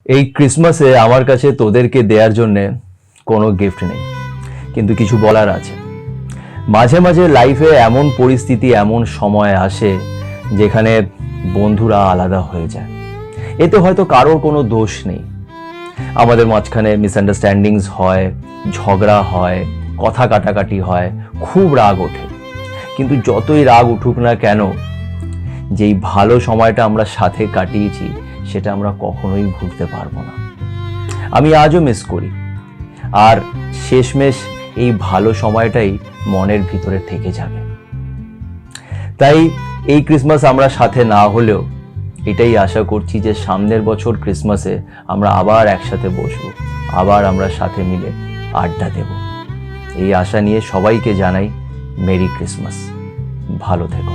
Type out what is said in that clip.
এই ক্রিসমাসে আমার কাছে তোদেরকে দেওয়ার জন্যে কোনো গিফট নেই, কিন্তু কিছু বলার আছে। মাঝে মাঝে লাইফে এমন পরিস্থিতি, এমন সময় আসে যেখানে বন্ধুরা আলাদা হয়ে যায়। এতে হয়তো কারোর কোনো দোষ নেই। আমাদের মাঝখানে মিসআন্ডারস্ট্যান্ডিংস হয়, ঝগড়া হয়, কথা কাটাকাটি হয়, খুব রাগ ওঠে। কিন্তু যতই রাগ উঠুক না কেন, যেই ভালো সময়টা আমরা সাথে কাটিয়েছি সেটা আমরা কখনোই ভুলতে পারবো না। আমি আজও মিস করি, আর শেষমেশ এই ভালো সময়টাই মনের ভিতরে থেকে যাবে। তাই এই ক্রিসমাস আমরা সাথে না হলেও এটাই আশা করছি যে সামনের বছর ক্রিসমাসে আমরা আবার একসাথে বসবো, আবার আমরা সাথে মিলে আড্ডা দেব। এই আশা নিয়ে সবাইকে জানাই মেরি ক্রিসমাস। ভালো থেকো।